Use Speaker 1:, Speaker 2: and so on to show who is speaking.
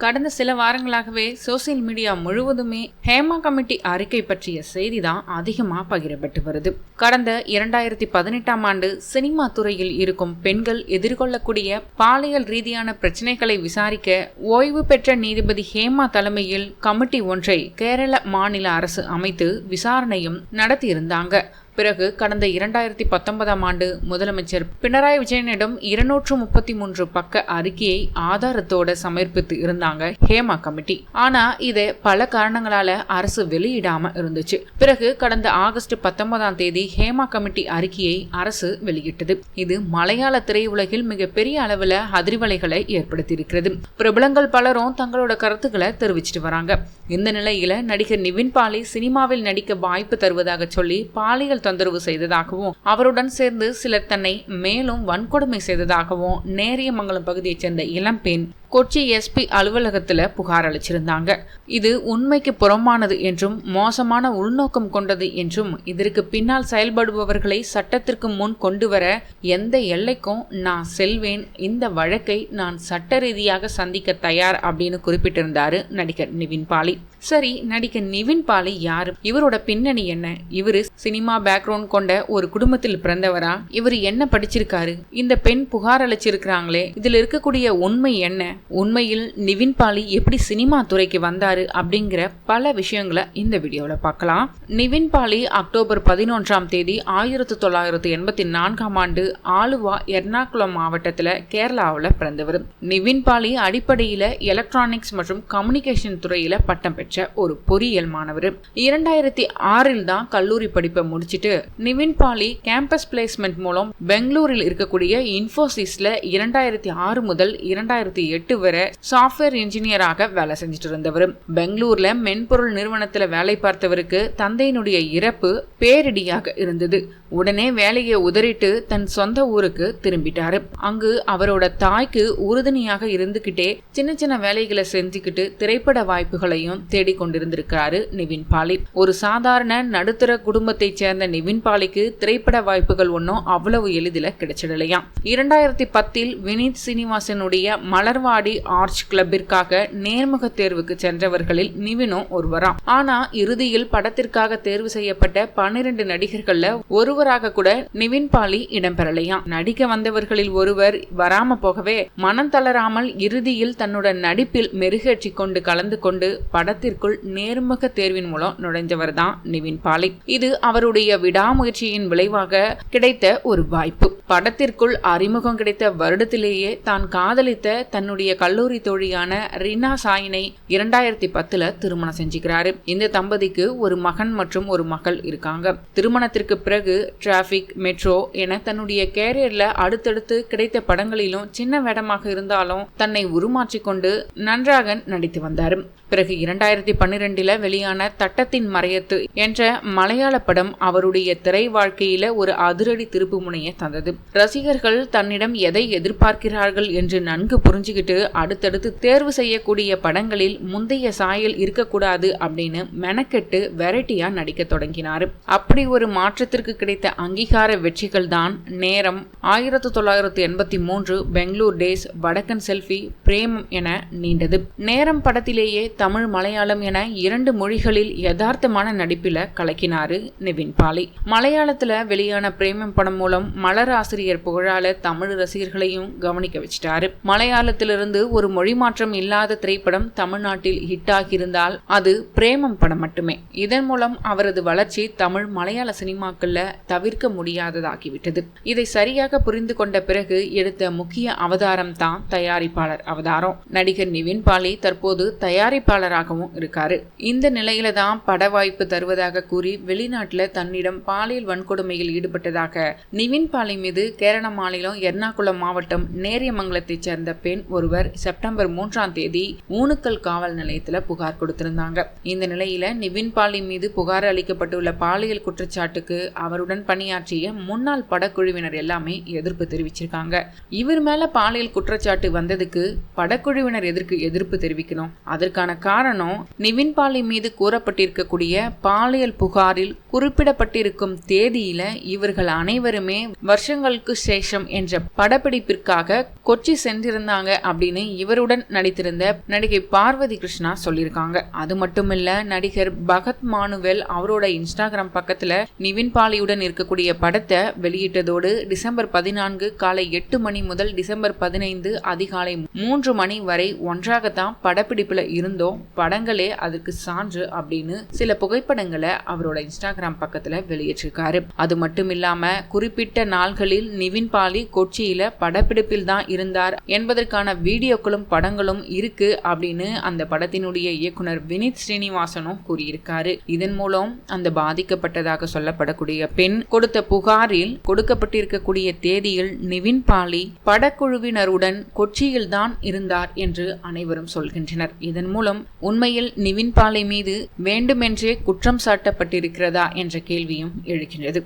Speaker 1: கடந்த சில வாரங்களாகவே social media முழுவதுமே ஹேமா கமிட்டி அறிக்கை பற்றிய செய்தி தான் அதிகமா பகிரப்பட்டு வருது. கடந்த 2018ஆம் ஆண்டு சினிமா துறையில் இருக்கும் பெண்கள் எதிர்கொள்ளக்கூடிய பாலியல் ரீதியான பிரச்சனைகளை விசாரிக்க ஓய்வு பெற்ற நீதிபதி ஹேமா தலைமையில் கமிட்டி ஒன்றை கேரள மாநில அரசு அமைத்து விசாரணையும் நடத்தியிருந்தாங்க. பிறகு கடந்த 2019ஆம் ஆண்டு முதலமைச்சர் பினராயி விஜயனிடம் 233 பக்க அறிக்கையை ஆதாரத்தோட சமர்ப்பித்து இருந்தாங்க ஹேமா கமிட்டி. ஆனா இதை பல காரணங்களால அரசு வெளியிடாம இருந்துச்சு. பிறகு கடந்த ஆகஸ்ட் 19ஆம் தேதி ஹேமா கமிட்டி அறிக்கையை அரசு வெளியிட்டது. இது மலையாள திரையுலகில் மிகப்பெரிய அளவுல அதிர்வலைகளை ஏற்படுத்தி இருக்கிறது. பிரபலங்கள் பலரும் தங்களோட கருத்துக்களை தெரிவிச்சிட்டு வராங்க. இந்த நிலையில நடிகர் நிவின் பாலி சினிமாவில் நடிக்க வாய்ப்பு தருவதாக சொல்லி பாலியல் தொந்தரவு செய்ததாகவும் அவருடன் சேர்ந்து சிலர் தன்னை மேலும் வன்கொடுமை செய்ததாகவும் நேரியமங்கலம் பகுதியைச் சேர்ந்த இளம்பெண் கொச்சி எஸ்பி அலுவலகத்துல புகார் அளிச்சிருந்தாங்க. இது உண்மைக்கு புறம்பானது என்றும் மோசமான உள்நோக்கம் கொண்டது என்றும் இதற்கு பின்னால் செயல்படுபவர்களை சட்டத்திற்கு முன் கொண்டு வர எந்த எல்லைக்கும் நான் செல்வேன், இந்த வழக்கை நான் சட்ட ரீதியாக சந்திக்க தயார் அப்படின்னு குறிப்பிட்டிருந்தாரு நடிகர் நிவின் பாலி. சரி, நடிகர் நிவின் பாலி யாரு? இவரோட பின்னணி என்ன? இவரு சினிமா பேக்ரவுண்ட் கொண்ட ஒரு குடும்பத்தில் பிறந்தவரா? இவர் என்ன படிச்சிருக்காரு? இந்த பெண் புகார் அளிச்சிருக்கிறாங்களே, இதுல இருக்கக்கூடிய உண்மை என்ன? உண்மையில் நிவின் பாலி எப்படி சினிமா துறைக்கு வந்தாரு அப்படிங்கிற பல விஷயங்களை இந்த வீடியோல பார்க்கலாம். நிவின் பாலி அக்டோபர் 11ஆம் தேதி 1984ஆம் ஆண்டு ஆலுவா எர்ணாகுளம் மாவட்டத்துல கேரளாவில் பிறந்தவர். நிவின் பாலி அடிப்படையில எலக்ட்ரானிக்ஸ் மற்றும் கம்யூனிகேஷன் துறையில பட்டம் பெற்ற ஒரு பொறியியல் மாணவர். 2006 தான் கல்லூரி படிப்பை முடிச்சிட்டு நிவின் பாலி கேம்பஸ் பிளேஸ்மெண்ட் மூலம் பெங்களூரில் இருக்கக்கூடிய இன்ஃபோசிஸ்ல 2006 முதல் 2008 வரை சாஃப்ட்வேர் இன்ஜினியராக வேலை செஞ்சுட்டு இருந்தவர். பெங்களூர்ல மென்பொருள் நிறுவனத்துல வேலை பார்த்தவருக்கு தந்தையினுடைய இறப்பு பேரிடியாக இருந்தது. உடனே வேலையை உதறிட்டு தன் சொந்த ஊருக்கு திரும்பிட்டாரு. அங்கு அவரோட தாய்க்கு உறுதுணையாக இருந்துகிட்டே சின்ன சின்ன வேலைகளை செஞ்சுக்கிட்டு திரைப்பட வாய்ப்புகளையும் தேடிக்கொண்டிருந்திருக்கிறாரு நிவின் பாலி. ஒரு சாதாரண நடுத்தர குடும்பத்தை சேர்ந்த நிவின் பாலிக்கு திரைப்பட வாய்ப்புகள் ஒன்னும் அவ்வளவு எளிதில் கிடைச்சிடலையாம். 2010 வினீத் சீனிவாசனுடைய மலர்வாடி ஆர்ச் கிளப்பிற்காக நேர்முக தேர்வுக்கு சென்றவர்களில் நிவினும் ஒருவராம். ஆனா இறுதியில் படத்திற்காக தேர்வு செய்யப்பட்ட 12 நடிகர்கள்ல ஒருவராக கூட நிவின் பாலி இடம்பெறலையாம். நடிக்க வந்தவர்களில் ஒருவர் வராம போகவே மனம் தளராமல் இறுதியில் தன்னுடன் நடிப்பில் மெருகேற்றி கொண்டு கலந்து கொண்டு படத்திற்குள் நேர்முக தேர்வின் மூலம் நுழைந்தவர் தான் நிவின் பாலி. இது அவருடைய விடாமுயற்சியின் விளைவாக கிடைத்த ஒரு வாய்ப்பு. படத்திற்குள் அறிமுகம் கிடைத்த வருடத்திலேயே தான் காதலித்த தன்னுடைய கல்லூரி தோழியான ரீனா சாயினை 2010 திருமணம் செஞ்சுக்கிறாரு. இந்த தம்பதிக்கு ஒரு மகன் மற்றும் ஒரு மகள் இருக்காங்க. திருமணத்திற்கு பிறகு டிராபிக், மெட்ரோ என தன்னுடைய கேரியர்ல அடுத்தடுத்து கிடைத்த படங்களிலும் சின்ன வேடமாக இருந்தாலும் தன்னை உருமாற்றிக்கொண்டு நன்றாக நடித்து வந்தார். பிறகு 2012 வெளியான தட்டத்தின் மறையத்து என்ற மலையாள படம் அவருடைய திரை வாழ்க்கையில ஒரு அதிரடி திருப்பு முனையை தந்தது. ரசிகர்கள் தன்னிடம் எதை எதிர்பார்க்கிறார்கள் என்று நன்கு புரிஞ்சுக்கிட்டு அடுத்தடுத்து தேர்வு செய்யக்கூடிய படங்களில் முந்தைய சாயல் இருக்கக்கூடாது அப்படின்னு மெனக்கெட்டு வெரைட்டியா நடிக்க தொடங்கினார். அப்படி ஒரு மாற்றத்திற்கு கிடைத்த அங்கீகார வெற்றிகள் தான் நேரம், 1983, பெங்களூர் டேஸ், வடக்கன் செல்ஃபி, பிரேமம் என நீண்டது. நேரம் படத்திலேயே தமிழ், மலையாளம் என 2 மொழிகளில் யதார்த்தமான நடிப்பில கலக்கினாரு நிவின் பாலி. மலையாளத்துல வெளியான பிரேமம் படம் மூலம் மலர் ஆசிரியர் புகழால தமிழ் ரசிகர்களையும் கவனிக்க வச்சிட்டாரு. மலையாளத்திலிருந்து ஒரு மொழி மாற்றம் இல்லாத திரைப்படம் தமிழ்நாட்டில் ஹிட் ஆகியிருந்தால் அது பிரேமம் படம் மட்டுமே. இதன் மூலம் அவரது வளர்ச்சி தமிழ், மலையாள சினிமாக்கள்ல தவிர்க்க முடியாததாகிவிட்டது. இதை சரியாக புரிந்து கொண்ட பிறகு எடுத்த முக்கிய அவதாரம் தான் தயாரிப்பாளர் அவதாரம். நடிகர் நிவின் பாலி தற்போது தயாரிப்பாளராகவும் இருக்காரு. இந்த நிலையில தான் பட வாய்ப்பு தருவதாக கூறி வெளிநாட்டுல தன்னிடம் பாலியல் வன்கொடுமையில் ஈடுபட்டதாக நிவின் பாலி மீது கேரள மாநிலம் எர்ணாகுளம் மாவட்டம் நேரியமங்கலத்தை சேர்ந்த பெண் ஒருவர் செப்டம்பர் 3ஆம் தேதி ஊனுக்கல் காவல் நிலையத்துல புகார் கொடுத்திருந்தாங்க. இந்த நிலையில நிவின் பாலி மீது புகார் அளிக்கப்பட்டுள்ள பாலியல் குற்றச்சாட்டுக்கு அவருடன் பணியாற்றிய முன்னாள் படக்குழுவினர் எல்லாமே எதிர்ப்பு தெரிவிச்சிருக்காங்க. இவர் மேல பாலியல் குற்றச்சாட்டு வந்ததுக்கு படக்குழுவினர் எதிர்ப்பு தெரிவிக்கணும். அதற்கான காரணம் நிவின் பாலி மீது கூறப்பட்டிருக்கக்கூடிய பாலியல் புகாரில் குறிப்பிடப்பட்டிருக்கும் தேதியில இவர்கள் அனைவருமே வருஷங்களுக்கு சேஷம் என்ற படப்பிடிப்பிற்காக கொச்சி சென்றிருந்தாங்க அப்படின்னு அப்படின்னு இவருடன் நடித்திருந்த நடிகை பார்வதி கிருஷ்ணா சொல்லியிருக்காங்க. அது மட்டுமில்ல, நடிகர் பகத் மானுவேல் அவரோட இன்ஸ்டாகிராம் பக்கத்துல நிவின் பாலியுடன் இருக்கக்கூடிய படத்தை வெளியிட்டதோடு டிசம்பர் 14 காலை 8 மணி முதல் டிசம்பர் 15 அதிகாலை 3 மணி வரை ஒன்றாகத்தான் படப்பிடிப்புல இருந்தோம், படங்களே அதற்கு சான்று அப்படின்னு சில புகைப்படங்களை அவரோட இன்ஸ்டாகிராம் பக்கத்துல வெளியிட்டிருக்காரு. அது மட்டும் இல்லாம குறிப்பிட்ட நாள்களில் நிவின் பாலி கொச்சியில படப்பிடிப்பில் தான் இருந்தார் என்பதற்கான வீடியோக்களும் படங்களும் இருக்கு அப்படின்னு அந்த படத்தினுடைய இயக்குனர் வினித் ஸ்ரீனிவாசனும் கூறியிருக்காரு. இதன் மூலம் அந்த பாதிக்கப்பட்டதாக சொல்லப்படக்கூடிய பெண் கொடுத்த புகாரில் கொடுக்கப்பட்டிருக்கக்கூடிய தேதியில் நிவின் பாலி படக்குழுவினருடன் கொச்சியில் தான் இருந்தார் என்று அனைவரும் சொல்கின்றனர். இதன் மூலம் உண்மையில் நிவின் பாலி மீது வேண்டுமென்றே குற்றம் சாட்டப்பட்டிருக்கிறதா என்ற கேள்வியும் எழுகின்றது.